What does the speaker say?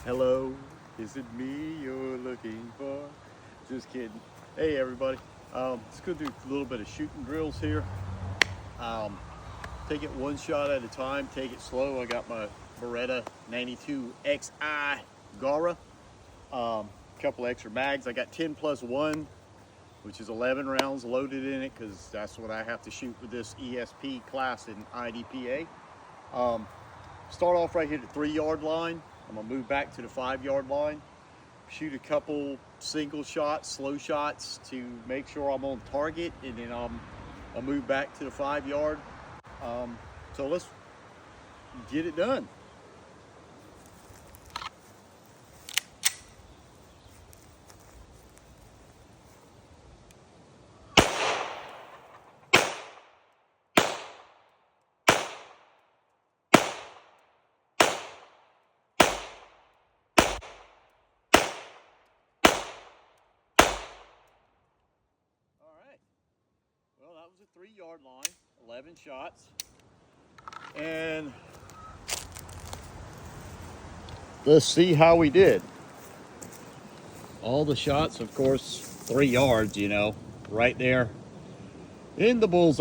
Hello, is it me you're looking for? Just kidding. Hey everybody, let's go do a little bit of shooting drills here. Um, take it one shot at a time, take it slow. I got my Beretta 92 XI Gara. Couple extra mags. I got 10 plus 1, which is 11 rounds loaded in it because that's what I have to shoot with this ESP class in IDPA. Start off right here at the 3-yard line. I'm gonna move back to the 5-yard line, shoot a couple single shots, slow shots to make sure I'm on target, and then I'll move back to the 5-yard. So let's get it done. Well, that was a 3-yard line, 11 shots. And let's see how we did. All the shots, of course, 3 yards, right there in the bullseye.